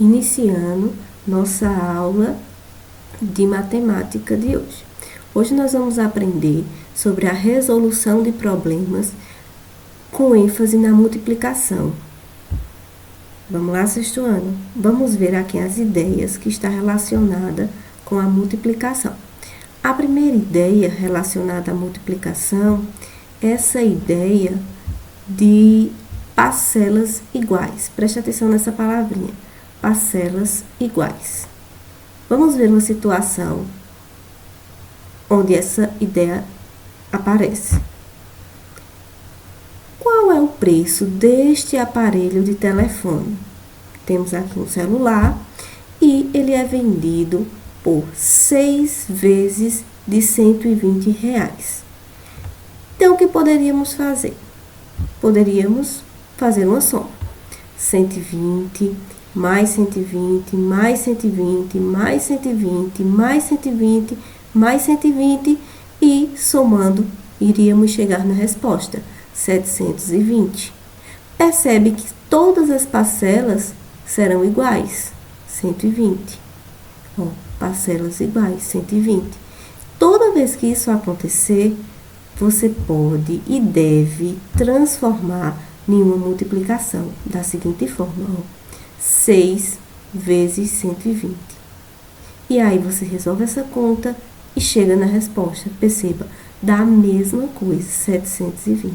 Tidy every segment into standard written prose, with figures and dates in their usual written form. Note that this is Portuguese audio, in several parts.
iniciando nossa aula de matemática de hoje. Hoje nós vamos aprender sobre a resolução de problemas com ênfase na multiplicação. Vamos lá, sexto ano? Vamos ver aqui as ideias que estão relacionadas com a multiplicação. A primeira ideia relacionada à multiplicação é essa ideia de parcelas iguais. Preste atenção nessa palavrinha, parcelas iguais. Vamos ver uma situação onde essa ideia aparece. Qual é o preço deste aparelho de telefone? Temos aqui um celular e ele é vendido por 6 vezes de R$120. Então, o que poderíamos fazer? Poderíamos fazer uma soma. 120 mais 120, mais 120, mais 120, mais 120, mais 120 e somando iríamos chegar na resposta, 720. Percebe que todas as parcelas serão iguais, 120. Ó, parcelas iguais, 120. Toda vez que isso acontecer, você pode e deve transformar em uma multiplicação da seguinte forma, ó. 6 vezes 120. E aí você resolve essa conta e chega na resposta. Perceba, dá a mesma coisa, 720.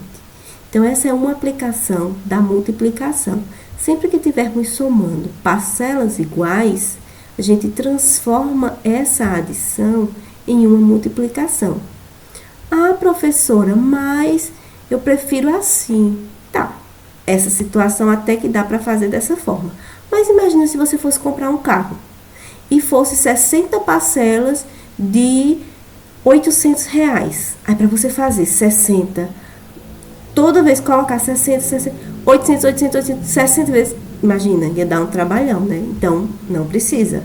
Então, essa é uma aplicação da multiplicação. Sempre que estivermos somando parcelas iguais, a gente transforma essa adição em uma multiplicação. Ah, professora, mas eu prefiro assim. Tá, essa situação até que dá para fazer dessa forma. Mas imagina se você fosse comprar um carro e fosse 60 parcelas de R$800. Aí, para você fazer 60, toda vez colocar 60, 800, 60 vezes, imagina, ia dar um trabalhão, né? Então, não precisa.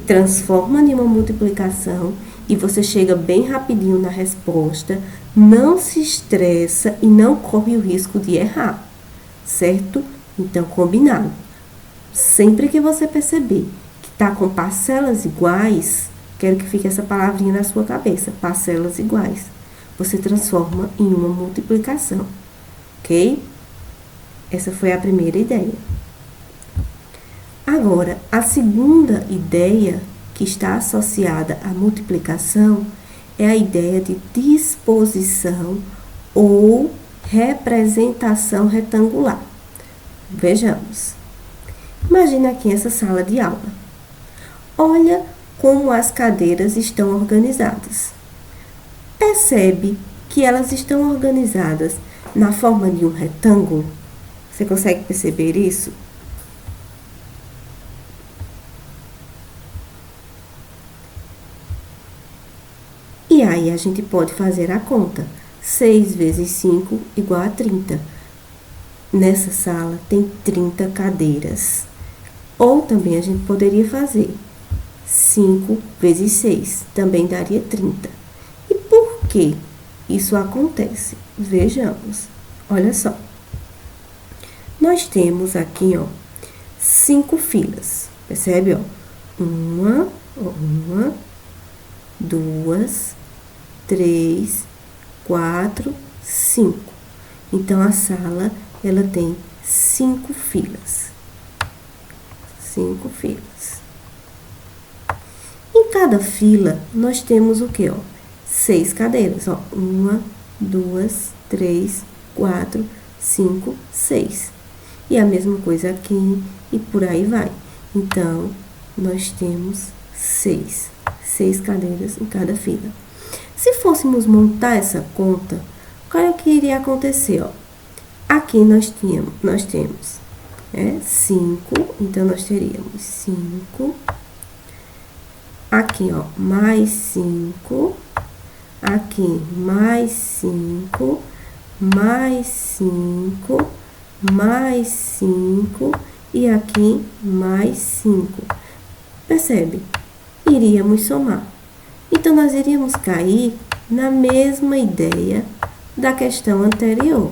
Transforma em uma multiplicação e você chega bem rapidinho na resposta, não se estressa e não corre o risco de errar, certo? Então, combinado. Sempre que você perceber que está com parcelas iguais, quero que fique essa palavrinha na sua cabeça, parcelas iguais. Você transforma em uma multiplicação, ok? Essa foi a primeira ideia. Agora, a segunda ideia que está associada à multiplicação é a ideia de disposição ou representação retangular. Vejamos. Imagina aqui essa sala de aula. Olha como as cadeiras estão organizadas. Percebe que elas estão organizadas na forma de um retângulo? Você consegue perceber isso? E aí a gente pode fazer a conta. 6 vezes 5 igual a 30. Nessa sala tem 30 cadeiras. Ou também a gente poderia fazer 5 vezes 6, também daria 30. E por que isso acontece? Vejamos. Olha só. Nós temos aqui, ó, 5 filas. Percebe, ó? Uma, 2, 3, 4, 5. Então, a sala, ela tem 5 filas. 5 filas. Em cada fila, nós temos o quê, ó? 6 cadeiras, ó. 1, 2, 3, 4, 5, 6. E a mesma coisa aqui e por aí vai. Então, nós temos 6 cadeiras em cada fila. Se fôssemos montar essa conta, o que iria acontecer, ó? Aqui nós temos 5, então nós teríamos 5. Aqui, ó, mais 5. Aqui, mais 5. Mais 5. Mais 5. E aqui, mais 5. Percebe? Iríamos somar. Então, nós iríamos cair na mesma ideia da questão anterior.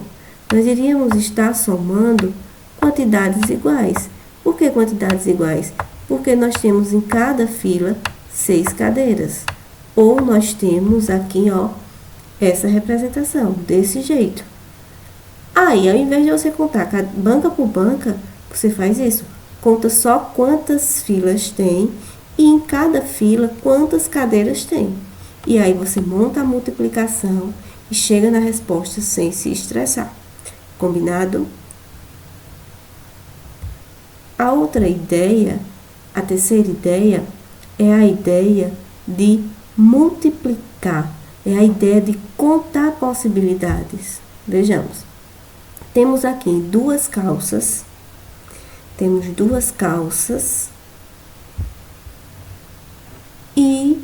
Nós iríamos estar somando quantidades iguais. Por que quantidades iguais? Porque nós temos em cada fila 6 cadeiras. Ou nós temos aqui, ó, essa representação, desse jeito. Aí, ao invés de você contar banca por banca, você faz isso. Conta só quantas filas tem e em cada fila quantas cadeiras tem. E aí você monta a multiplicação e chega na resposta sem se estressar. Combinado? A outra ideia, a terceira ideia, é a ideia de multiplicar. É a ideia de contar possibilidades. Vejamos. Temos aqui duas calças. Temos duas calças e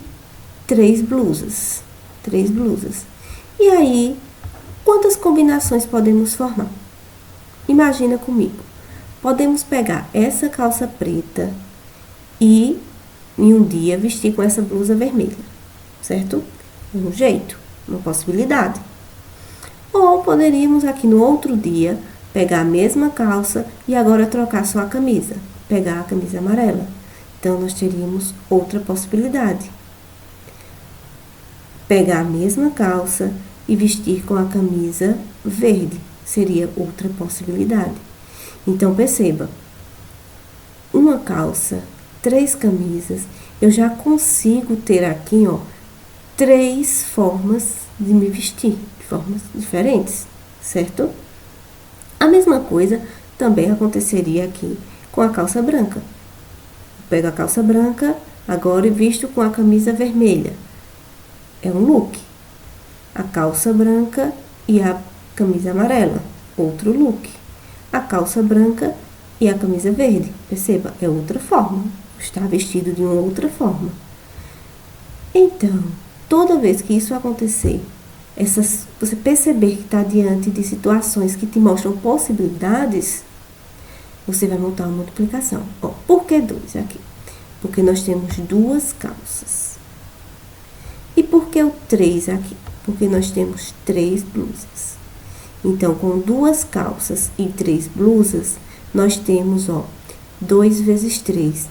3 blusas. 3 blusas. E aí, quantas combinações podemos formar? Imagina comigo. Podemos pegar essa calça preta e, em um dia, vestir com essa blusa vermelha, certo? Um jeito, uma possibilidade. Ou poderíamos, aqui no outro dia, pegar a mesma calça e agora trocar só a camisa. Pegar a camisa amarela. Então, nós teríamos outra possibilidade. Pegar a mesma calça e vestir com a camisa verde. Seria outra possibilidade. Então, perceba. Uma calça, 3 camisas, eu já consigo ter aqui, ó, 3 formas de me vestir, de formas diferentes, certo? A mesma coisa também aconteceria aqui com a calça branca. Eu pego a calça branca, agora e visto com a camisa vermelha. É um look. A calça branca e a camisa amarela, outro look. A calça branca e a camisa verde, perceba, é outra forma. Está vestido de uma outra forma. Então, toda vez que isso acontecer, você perceber que está diante de situações que te mostram possibilidades, você vai montar uma multiplicação. Ó, por que 2 aqui? Porque nós temos 2 calças. E por que o 3 aqui? Porque nós temos 3 blusas. Então, com 2 calças e 3 blusas, nós temos, ó, 2 vezes 3.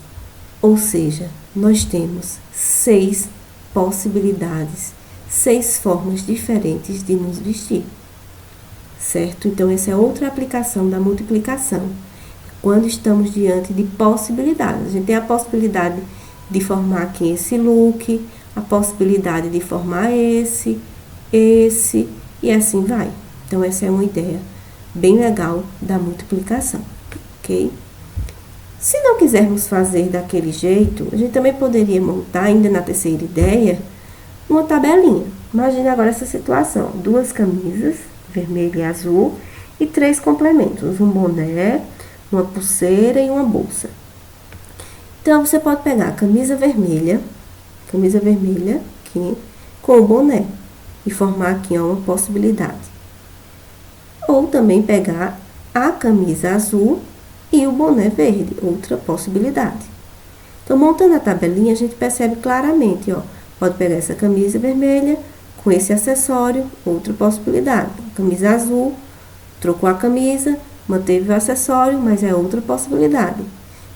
Ou seja, nós temos 6 possibilidades, 6 formas diferentes de nos vestir, certo? Então, essa é outra aplicação da multiplicação. Quando estamos diante de possibilidades, a gente tem a possibilidade de formar aqui esse look, a possibilidade de formar esse, e assim vai. Então, essa é uma ideia bem legal da multiplicação, ok? Se não quisermos fazer daquele jeito, a gente também poderia montar, ainda na terceira ideia, uma tabelinha. Imagine agora essa situação. 2 camisas, vermelha e azul, e 3 complementos. Um boné, uma pulseira e uma bolsa. Então, você pode pegar a camisa vermelha aqui, com o boné, e formar aqui uma possibilidade. Ou também pegar a camisa azul e o boné verde, outra possibilidade. Então, montando a tabelinha, a gente percebe claramente, ó. Pode pegar essa camisa vermelha com esse acessório, outra possibilidade. Camisa azul, trocou a camisa, manteve o acessório, mas é outra possibilidade.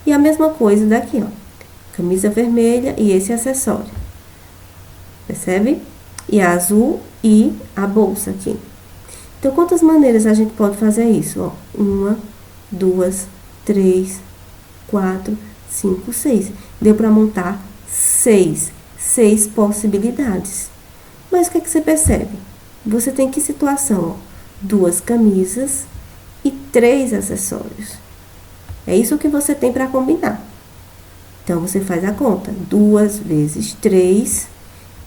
E a mesma coisa daqui, ó. Camisa vermelha e esse acessório. Percebe? E a azul e a bolsa aqui. Então, quantas maneiras a gente pode fazer isso? Ó, 1, 2, 3, 4, 5, 6. Deu para montar 6 possibilidades. Mas o que é que você percebe? Você tem que situação? Ó, 2 camisas e 3 acessórios. É isso que você tem para combinar. Então, você faz a conta. 2 vezes 3,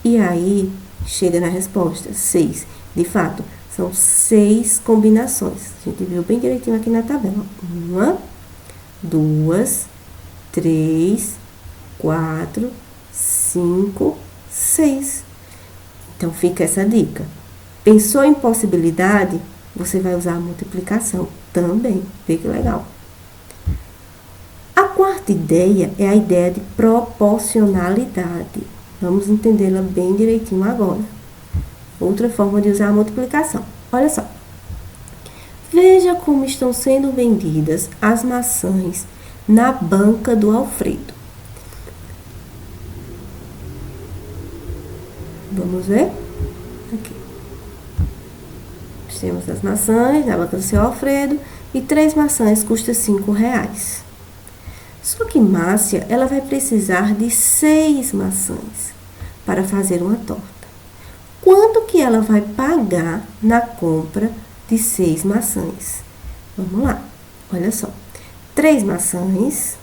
e aí chega na resposta, 6. De fato, são 6 combinações. A gente viu bem direitinho aqui na tabela. 1, 2, 3, 4, 5, 6. Então, fica essa dica. Pensou em possibilidade, você vai usar a multiplicação também. Vê que legal. A quarta ideia é a ideia de proporcionalidade. Vamos entendê-la bem direitinho agora. Outra forma de usar a multiplicação. Olha só. Veja como estão sendo vendidas as maçãs na banca do Alfredo. Vamos ver? Aqui. Temos as maçãs na banca do seu Alfredo e 3 maçãs custa R$5. Só que Márcia, ela vai precisar de 6 maçãs para fazer uma torta. Quanto que ela vai pagar na compra de 6 maçãs? Vamos lá, olha só. 3 maçãs,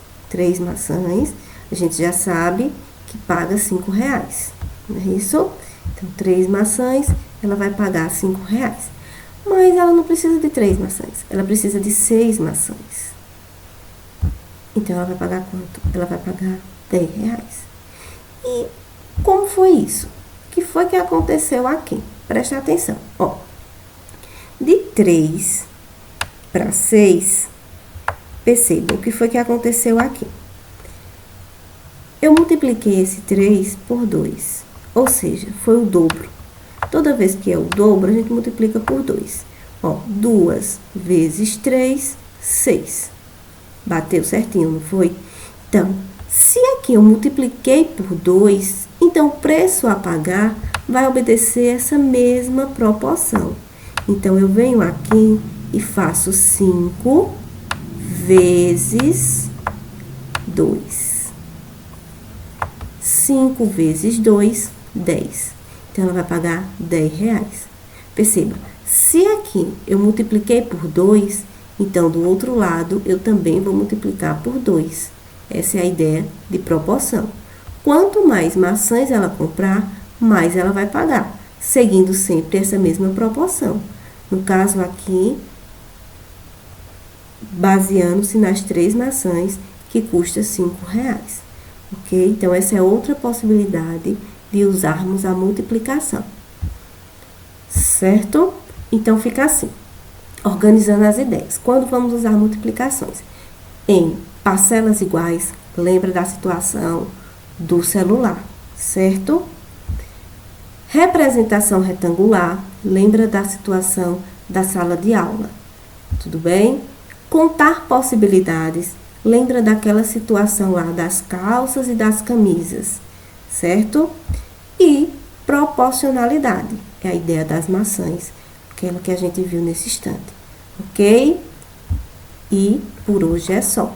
a gente já sabe que paga R$5, não é isso? Então, 3 maçãs, ela vai pagar R$5. Mas ela não precisa de 3 maçãs, ela precisa de 6 maçãs. Então, ela vai pagar quanto? Ela vai pagar R$10. E como foi isso? O que foi que aconteceu aqui? Presta atenção, ó. De 3 para 6, perceba o que foi que aconteceu aqui. Eu multipliquei esse 3 por 2, ou seja, foi o dobro. Toda vez que é o dobro, a gente multiplica por 2. Ó, 2 vezes 3, 6. Bateu certinho, não foi? Então, se aqui eu multipliquei por 2, então o preço a pagar vai obedecer essa mesma proporção. Então, eu venho aqui e faço 5 vezes 2. 5 vezes 2, 10. Então, ela vai pagar R$10. Perceba, se aqui eu multipliquei por 2, então, do outro lado, eu também vou multiplicar por 2. Essa é a ideia de proporção. Quanto mais maçãs ela comprar, mais ela vai pagar, seguindo sempre essa mesma proporção. No caso aqui, baseando-se nas 3 maçãs, que custa R$5. Ok? Então, essa é outra possibilidade de usarmos a multiplicação. Certo? Então, fica assim. Organizando as ideias. Quando vamos usar multiplicações? Em parcelas iguais, lembra da situação do celular, certo? Representação retangular, lembra da situação da sala de aula, tudo bem? Contar possibilidades, lembra daquela situação lá das calças e das camisas, certo? E proporcionalidade, é a ideia das maçãs, aquela que a gente viu nesse instante, ok? E por hoje é só.